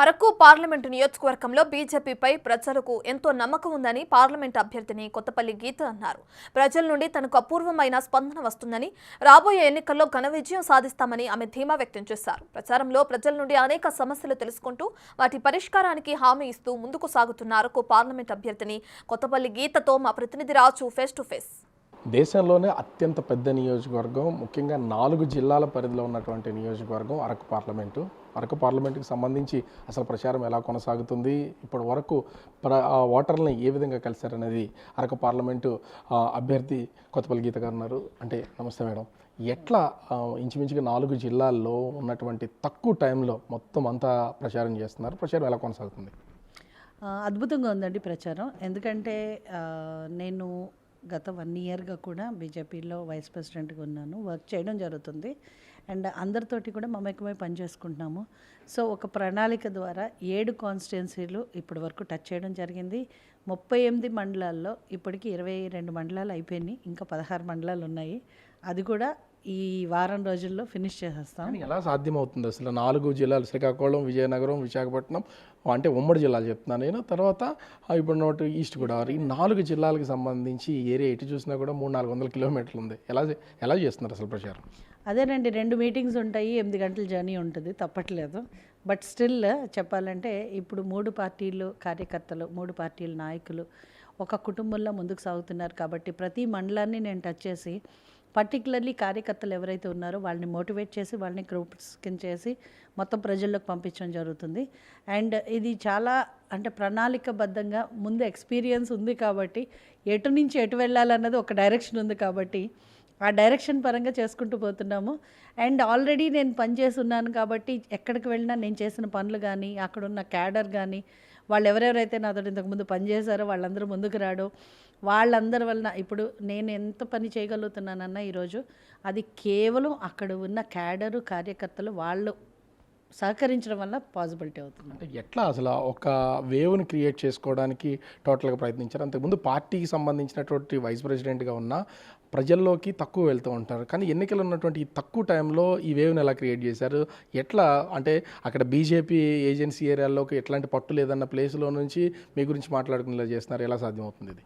Araku parliament నియోజకవర్గంలో బీజేపీపై ప్రజలకు ఎంతో నమ్మకం ఉందని పార్లమెంటు అభ్యర్థిని కొత్తపల్లి గీత అన్నారు. ప్రజల నుండి తనకు అపూర్వమైన స్పందన వస్తుందని, రాబోయే ఎన్నికల్లో ఘన విజయం సాధిస్తామని ఆమె ధీమా వ్యక్తం చేశారు. ప్రచారంలో ప్రజల నుండి అనేక సమస్యలు తెలుసుకుంటూ వాటి పరిష్కారానికి హామీ ఇస్తూ ముందుకు సాగుతున్న అరకు పార్లమెంటు అభ్యర్థిని కొత్తపల్లి గీతతో మా ప్రతినిధి రాజు ఫేస్ టు ఫేస్. దేశంలోనే అత్యంత పెద్ద నియోజకవర్గం, ముఖ్యంగా 4 జిల్లాల పరిధిలో ఉన్నటువంటి నియోజకవర్గం అరకు పార్లమెంటు. అరకు పార్లమెంటుకి సంబంధించి అసలు ప్రచారం ఎలా కొనసాగుతుంది, ఇప్పటి వరకు ఓటర్లని ఏ విధంగా కలిశారనేది అరకు పార్లమెంటు అభ్యర్థి కొత్తపల్లి గీత గారు ఉన్నారు. అంటే నమస్తే మేడం, ఎట్లా ఇంచుమించుగా 4 జిల్లాల్లో ఉన్నటువంటి తక్కువ టైంలో మొత్తం అంతా ప్రచారం చేస్తున్నారు? ప్రచారం ఎలా కొనసాగుతుంది? అద్భుతంగా ఉందండి ప్రచారం. ఎందుకంటే నేను గత 1 ఇయర్గా కూడా బీజేపీలో వైస్ ప్రెసిడెంట్గా ఉన్నాను. వర్క్ చేయడం జరుగుతుంది అండ్ అందరితోటి కూడా మమేకమై పనిచేసుకుంటున్నాము. సో ఒక ప్రణాళిక ద్వారా 7 కాన్స్టిట్యున్సీలు ఇప్పటి వరకు టచ్ చేయడం జరిగింది. 38 మండలాల్లో ఇప్పటికీ 22 మండలాలు అయిపోయినాయి. ఇంకా 16 మండలాలు ఉన్నాయి. అది కూడా ఈ వారం రోజుల్లో ఫినిష్ చేసేస్తాం. ఎలా సాధ్యమవుతుంది అసలు? 4 జిల్లాలు, శ్రీకాకుళం, విజయనగరం, విశాఖపట్నం, అంటే ఉమ్మడి జిల్లాలు చెప్తున్నాను నేను. తర్వాత ఇప్పుడు ఈస్ట్ గోదావరి, ఈ 4 జిల్లాలకు సంబంధించి ఏరియా ఎటు చూసినా కూడా 300-400 కిలోమీటర్లు ఉంది. ఎలా చేస్తున్నారు అసలు ప్రచారం? అదేనండి, 2 మీటింగ్స్ ఉంటాయి, 8 గంటల జర్నీ ఉంటుంది, తప్పట్లేదు. బట్ స్టిల్ చెప్పాలంటే ఇప్పుడు 3 పార్టీలు కార్యకర్తలు, 3 పార్టీల నాయకులు ఒక కుటుంబంలో ముందుకు సాగుతున్నారు. కాబట్టి ప్రతి మండలాన్ని నేను టచ్ చేసి పర్టికులర్లీ కార్యకర్తలు ఎవరైతే ఉన్నారో వాళ్ళని మోటివేట్ చేసి వాళ్ళని గ్రూప్స్ కింద చేసి మొత్తం ప్రజల్లోకి పంపించడం జరుగుతుంది. అండ్ ఇది చాలా అంటే ప్రణాళికబద్ధంగా ముందు ఎక్స్పీరియన్స్ ఉంది కాబట్టి ఎటు నుంచి ఎటు వెళ్ళాలన్నది ఒక డైరెక్షన్ ఉంది కాబట్టి ఆ డైరెక్షన్ పరంగా చేసుకుంటూ పోతున్నాము. అండ్ ఆల్రెడీ నేను పనిచేసి ఉన్నాను కాబట్టి ఎక్కడికి వెళ్ళినా నేను చేసిన పనులు కానీ అక్కడున్న క్యాడర్ కానీ వాళ్ళు ఎవరెవరైతే నాతో ఇంతకుముందు పనిచేశారో వాళ్ళందరూ ముందుకు రావడం, వాళ్ళందరి వలన ఇప్పుడు నేను ఎంత పని చేయగలుగుతున్నానన్నా ఈరోజు అది కేవలం అక్కడ ఉన్న క్యాడరు కార్యకర్తలు వాళ్ళు సహకరించడం వల్ల పాసిబిలిటీ అవుతుంది. అంటే ఎట్లా అసలు ఒక వేవ్ని క్రియేట్ చేసుకోవడానికి టోటల్గా ప్రయత్నించారు? అంతకుముందు పార్టీకి సంబంధించినటువంటి వైస్ ప్రెసిడెంట్గా ఉన్న ప్రజల్లోకి తక్కువ వెళ్తూ ఉంటారు, కానీ ఎన్నికలు ఉన్నటువంటి ఈ తక్కువ టైంలో ఈ వేవ్ని ఎలా క్రియేట్ చేశారు? ఎట్లా అంటే అక్కడ బీజేపీ ఏజెన్సీ ఏరియాల్లోకి ఎట్లాంటి పట్టు లేదన్న ప్లేస్లో నుంచి మీ గురించి మాట్లాడుకునేలా చేస్తున్నారు? ఎలా సాధ్యమవుతుంది ఇది?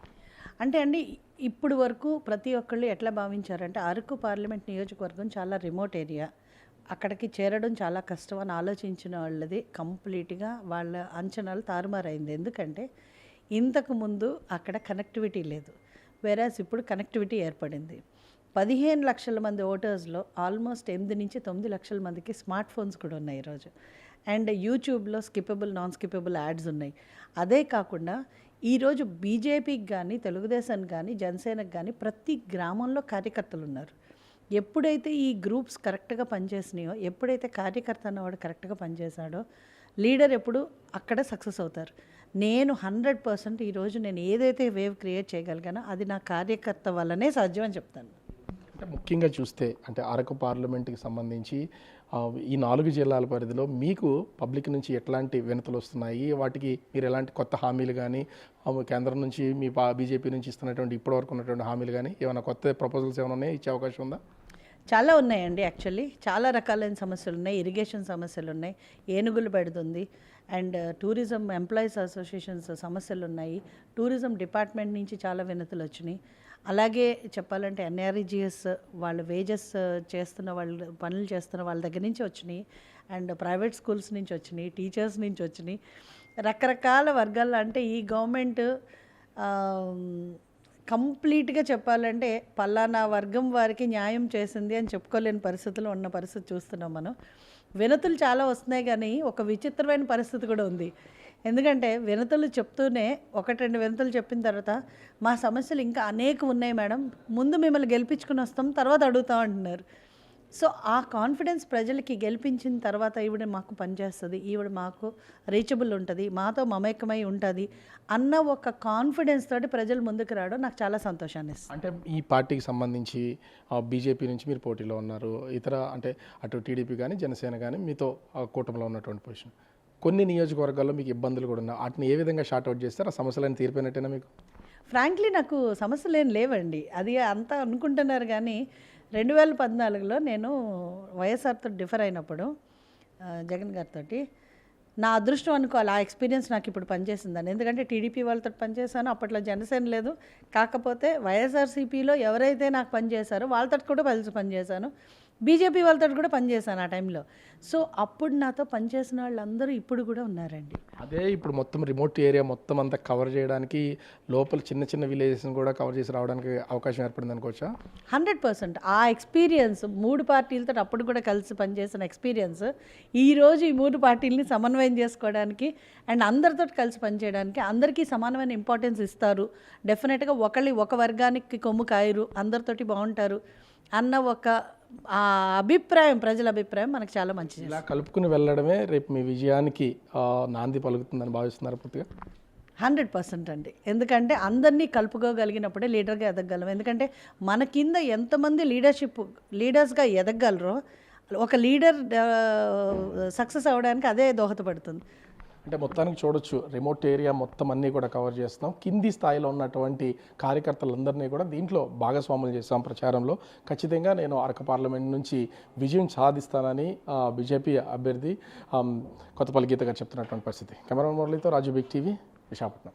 అంటే అండి, ఇప్పుడు వరకు ప్రతి ఒక్కళ్ళు ఎట్లా భావించారంటే అరకు పార్లమెంట్ నియోజకవర్గం చాలా రిమోట్ ఏరియా, అక్కడికి చేరడం చాలా కష్టం అని ఆలోచించిన వాళ్ళది కంప్లీట్గా వాళ్ళ అంచనాలు తారుమారైంది. ఎందుకంటే ఇంతకుముందు అక్కడ కనెక్టివిటీ లేదు, వేరాస్ ఇప్పుడు కనెక్టివిటీ ఏర్పడింది. 15 లక్షల మంది ఓటర్స్లో ఆల్మోస్ట్ 8 నుంచి 9 లక్షల మందికి స్మార్ట్ ఫోన్స్ కూడా ఉన్నాయి ఈరోజు. అండ్ యూట్యూబ్లో స్కిప్పబుల్, నాన్ స్కిప్పబుల్ యాడ్స్ ఉన్నాయి. అదే కాకుండా ఈరోజు బీజేపీకి కానీ తెలుగుదేశానికి కానీ జనసేనకు కానీ ప్రతి గ్రామంలో కార్యకర్తలు ఉన్నారు. ఎప్పుడైతే ఈ గ్రూప్స్ కరెక్ట్గా పనిచేసినాయో, ఎప్పుడైతే కార్యకర్త అన్నవాడు కరెక్ట్గా పనిచేశాడో లీడర్ ఎప్పుడు అక్కడ సక్సెస్ అవుతారు. నేను 100% ఈరోజు నేను ఏదైతే వేవ్ క్రియేట్ చేయగలిగానో అది నా కార్యకర్త వల్లనే సాధ్యం అని చెప్తాను. అంటే ముఖ్యంగా చూస్తే అంటే అరకు పార్లమెంట్కి సంబంధించి ఈ 4 జిల్లాల పరిధిలో మీకు పబ్లిక్ నుంచి ఎట్లాంటి వినతులు వస్తున్నాయి? వాటికి మీరు ఎలాంటి కొత్త హామీలు కానీ కేంద్రం నుంచి మీ బీజేపీ నుంచి ఇస్తున్నటువంటి ఇప్పటివరకు ఉన్నటువంటి హామీలు కానీ ఏమైనా కొత్త ప్రపోజల్స్ ఏమైనా ఉన్నాయా? ఇచ్చే అవకాశం ఉందా? చాలా ఉన్నాయండి. యాక్చువల్లీ చాలా రకాలైన సమస్యలు ఉన్నాయి. ఇరిగేషన్ సమస్యలు ఉన్నాయి, ఏనుగులు పెడుతుంది, అండ్ టూరిజం ఎంప్లాయీస్ అసోసియేషన్స్ సమస్యలు ఉన్నాయి. టూరిజం డిపార్ట్మెంట్ నుంచి చాలా వినతులు వచ్చినాయి. అలాగే చెప్పాలంటే ఎన్ఆర్ఈజీఎస్ వాళ్ళు వేజెస్ చేస్తున్న వాళ్ళు, పనులు చేస్తున్న వాళ్ళ దగ్గర నుంచి వచ్చినాయి, అండ్ ప్రైవేట్ స్కూల్స్ నుంచి వచ్చినాయి, టీచర్స్ నుంచి వచ్చినాయి, రకరకాల వర్గాల్లో. అంటే ఈ గవర్నమెంట్ కంప్లీట్గా చెప్పాలంటే పలానా వర్గం వారికి న్యాయం చేసింది అని చెప్పుకోలేని పరిస్థితుల్లో ఉన్న పరిస్థితి చూస్తున్నాం మనం. వినతులు చాలా వస్తున్నాయి, కానీ ఒక విచిత్రమైన పరిస్థితి కూడా ఉంది. ఎందుకంటే వినతులు చెప్తూనే 1-2 వినతులు చెప్పిన తర్వాత మా సమస్యలు ఇంకా అనేకం ఉన్నాయి మేడం, ముందు మిమ్మల్ని గెలిపించుకుని వస్తాం తర్వాత అడుగుతాం అంటున్నారు. సో ఆ కాన్ఫిడెన్స్ ప్రజలకి గెలిపించిన తర్వాత ఈవిడ మాకు పనిచేస్తుంది, ఈవిడ మాకు రీచబుల్ ఉంటుంది, మాతో మమేకమై ఉంటుంది అన్న ఒక కాన్ఫిడెన్స్ తోటి ప్రజలు ముందుకు రావడం నాకు చాలా సంతోషాన్ని ఇస్తుంది. అంటే ఈ పార్టీకి సంబంధించి బీజేపీ నుంచి మీరు పోటీలో ఉన్నారు, ఇతర అంటే అటు టీడీపీ కానీ జనసేన కానీ మీతో కూటమిలో ఉన్నటువంటి పొజిషన్, కొన్ని నియోజకవర్గాల్లో మీకు ఇబ్బందులు కూడా ఉన్నాయి, వాటిని ఏ విధంగా షార్ట్అవుట్ చేస్తారు? ఆ సమస్యలను తీరిపోయినట్టేనా మీకు? ఫ్రాంక్లీ నాకు సమస్యలు ఏం లేవండి, అది అంతా అనుకుంటున్నారు. కానీ 2014లో నేను వైఎస్ఆర్తో డిఫర్ అయినప్పుడు జగన్ గారితో నా అదృష్టం అనుకోవాలి, ఆ ఎక్స్పీరియన్స్ నాకు ఇప్పుడు పనిచేసిందని. ఎందుకంటే టీడీపీ వాళ్ళతో పనిచేశాను, అప్పట్లో జనసేన లేదు. కాకపోతే వైఎస్ఆర్సీపీలో ఎవరైతే నాకు పనిచేశారో వాళ్ళతో కూడా కలిసి పనిచేశాను, బీజేపీ వాళ్ళతో కూడా పనిచేశాను ఆ టైంలో. సో అప్పుడు నాతో పనిచేసిన వాళ్ళందరూ ఇప్పుడు కూడా ఉన్నారండి. అదే ఇప్పుడు మొత్తం రిమోట్ ఏరియా మొత్తం అంతా కవర్ చేయడానికి లోపల చిన్న చిన్న విలేజెస్ని కూడా కవర్ చేసి రావడానికి అవకాశం ఏర్పడింది అనుకోవచ్చా? 100% ఆ ఎక్స్పీరియన్స్ 3 పార్టీలతో అప్పుడు కూడా కలిసి పనిచేసిన ఎక్స్పీరియన్స్ ఈరోజు ఈ 3 పార్టీలని సమన్వయం చేసుకోవడానికి అండ్ అందరితో కలిసి పనిచేయడానికి, అందరికీ సమానమైన ఇంపార్టెన్స్ ఇస్తారు. డెఫినెట్గా ఒక వర్గానికి కొమ్ము కాయరు, అందరితోటి బాగుంటారు అన్న ఒక అభిప్రాయం, ప్రజల అభిప్రాయం మనకు చాలా మంచిది. ఇలా కలుపుకుని వెళ్ళడమే రేపు మీ విజయానికి నాంది పలుకుతుందని భావిస్తున్నారు పూర్తిగా? 100% అండి. ఎందుకంటే అందరినీ కలుపుకోగలిగినప్పుడే లీడర్గా ఎదగగలం. ఎందుకంటే మన కింద ఎంతమంది లీడర్స్గా ఎదగగలరో ఒక లీడర్ సక్సెస్ అవ్వడానికి అదే దోహదపడుతుంది. అంటే మొత్తానికి చూడొచ్చు, రిమోట్ ఏరియా మొత్తం అన్నీ కూడా కవర్ చేస్తున్నాం. కింది స్థాయిలో ఉన్నటువంటి కార్యకర్తలందరినీ కూడా దీంట్లో భాగస్వాములు చేస్తాం ప్రచారంలో. ఖచ్చితంగా నేను అరకు పార్లమెంట్ నుంచి విజయం సాధిస్తానని బీజేపీ అభ్యర్థి కొత్తపల్లి గీత గారు చెప్తున్నటువంటి పరిస్థితి. కెమెరామెన్ మురళితో రాజు, బిగ్ టీవీ, విశాఖపట్నం.